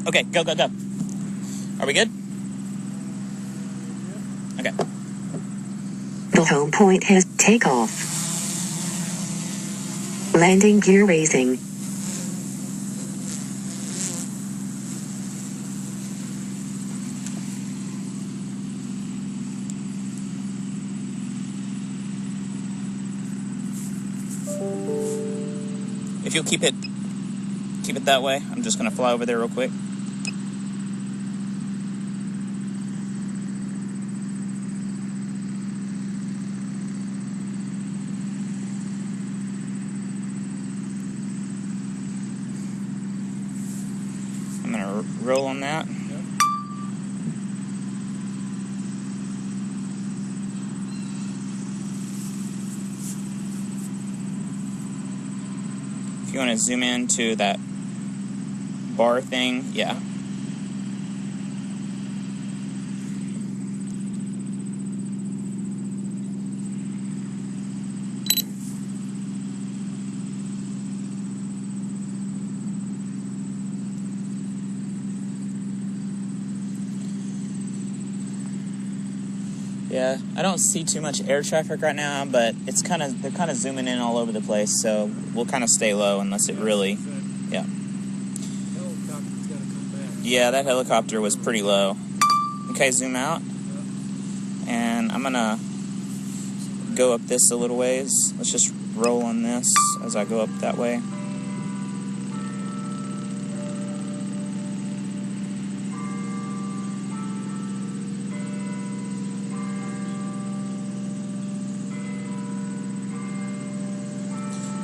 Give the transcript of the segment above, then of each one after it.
Okay, go. Are we good? Okay. The home point has takeoff. Landing gear raising. If you'll keep it that way, I'm just gonna fly over there real quick. I'm gonna roll on that. If you want to zoom in to that bar thing, yeah. Yeah, I don't see too much air traffic right now, but they're kind of zooming in all over the place, so we'll kind of stay low unless it really, yeah. Yeah, that helicopter was pretty low. Okay, zoom out, and I'm gonna go up this a little ways. Let's just roll on this as I go up that way.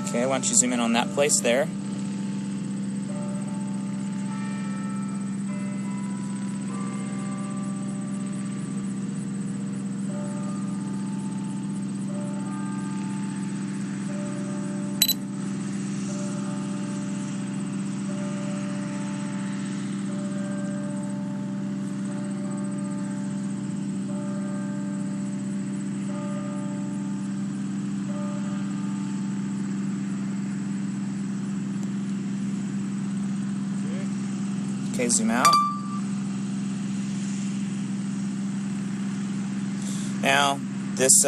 Okay, why don't you zoom in on that place there? Okay, zoom out. Now, this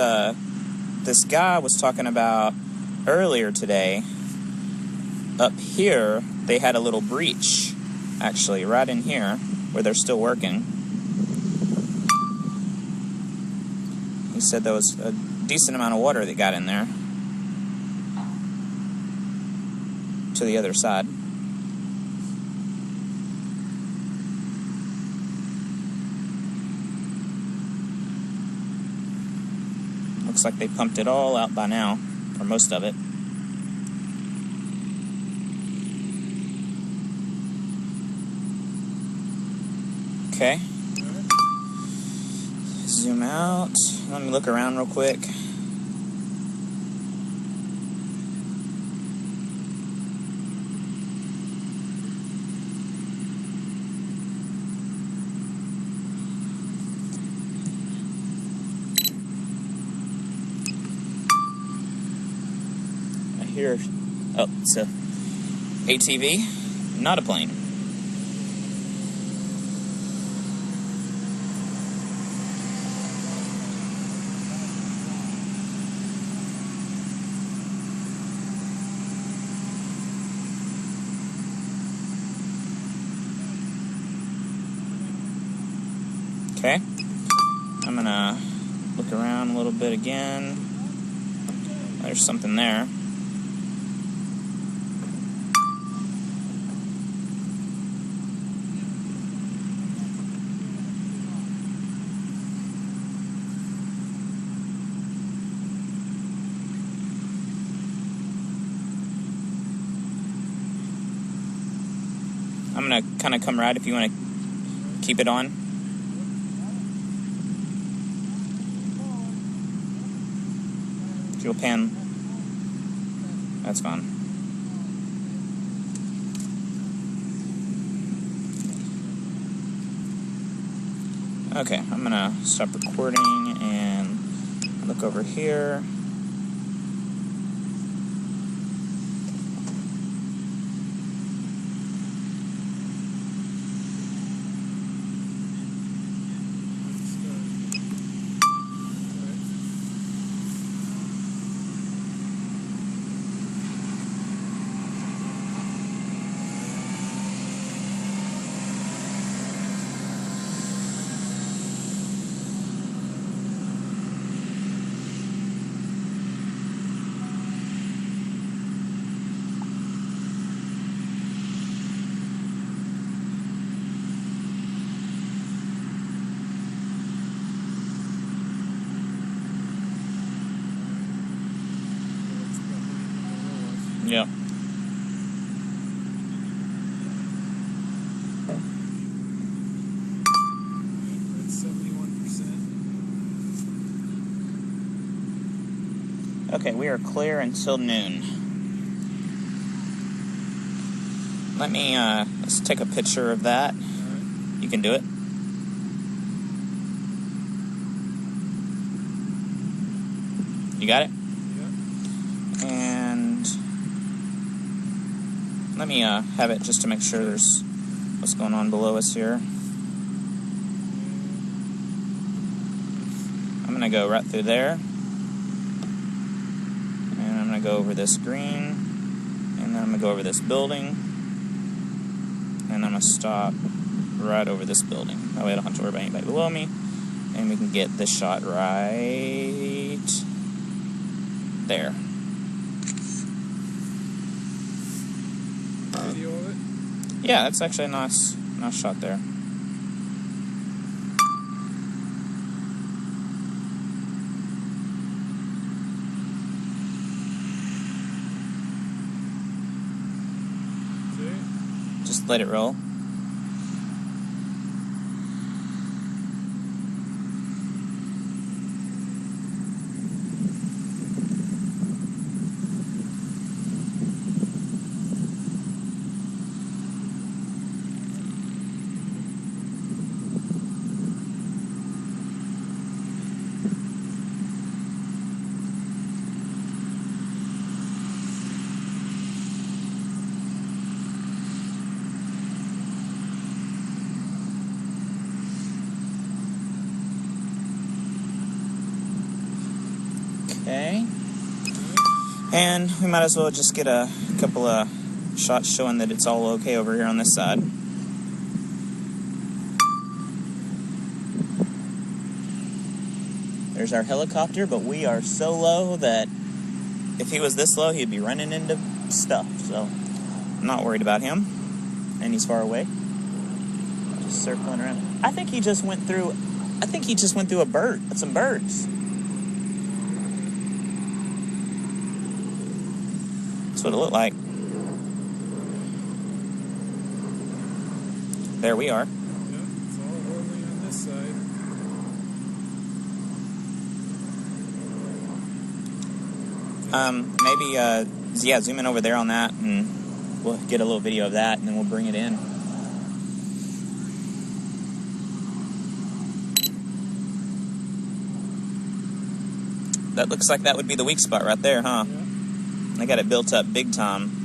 guy was talking about earlier today, up here, they had a little breach, actually, right in here, where they're still working. He said there was a decent amount of water that got in there to the other side. Looks like they pumped it all out by now, or most of it. Okay. Zoom out. Let me look around real quick. Here, oh, it's a ATV, not a plane. Okay, I'm gonna look around a little bit again. There's something there. I'm going to kind of come right if you want to keep it on. Fuel pan. That's fine. Okay, I'm going to stop recording and look over here. Yep. That's 71%. Okay, we are clear until noon. Let me, let's take a picture of that. Alright. You can do it. You got it? Yep. And let me have it just to make sure there's what's going on below us here. I'm going to go right through there. And I'm going to go over this green. And then I'm going to go over this building. And I'm going to stop right over this building. That way I don't have to worry about anybody below me. And we can get this shot right there. Video of it? Yeah, that's actually a nice shot there. See? Just let it roll. Okay. And we might as well just get a couple of shots showing that it's all okay over here on this side. There's our helicopter, but we are so low that if he was this low, he'd be running into stuff. So I'm not worried about him. And he's far away. Just circling around. I think he just went through a bird, some birds. That's what it looked like. There we are. Yep, it's all rolling on this side. Maybe, yeah, zoom in over there on that, and we'll get a little video of that, and then we'll bring it in. That looks like that would be the weak spot right there, huh? Yep. They got it built up big time.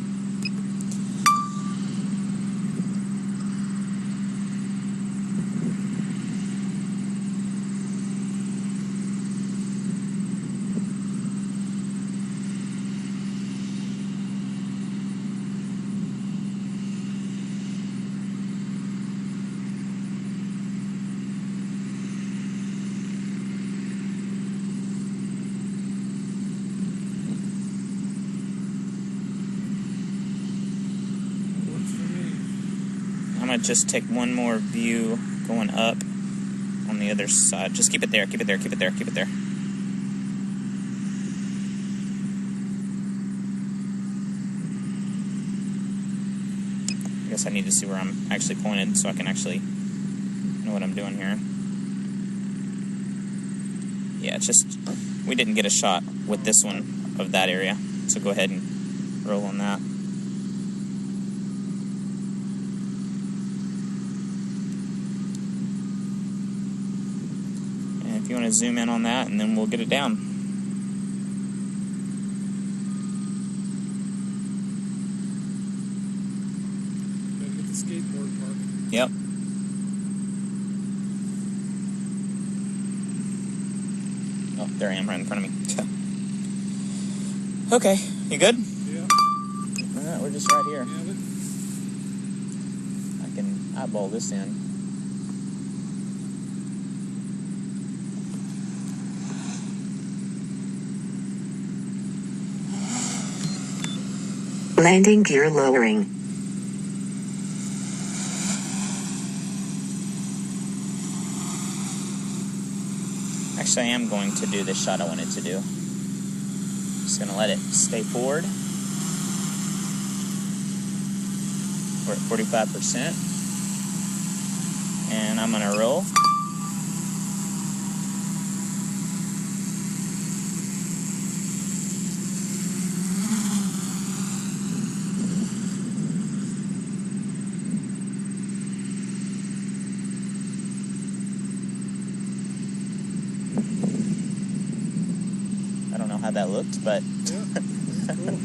I'm going to just take one more view going up on the other side. Just keep it there, keep it there, keep it there, keep it there. I guess I need to see where I'm actually pointed so I can actually know what I'm doing here. Yeah, it's just, we didn't get a shot with this one of that area. So go ahead and roll on that. If you want to zoom in on that, and then we'll get it down. Gotta get the skateboard park. Yep. Oh, there I am, right in front of me. Okay, you good? Yeah. Alright, we're just right here. Yeah, but I can eyeball this in. Landing gear lowering. Actually, I am going to do this shot I wanted to do. Just going to let it stay forward. We're at 45%. And I'm gonna roll. I don't know how that looked, but Yeah, cool.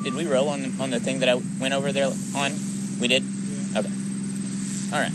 did we roll on the thing that I went over there on? We did? Yeah. Okay. All right.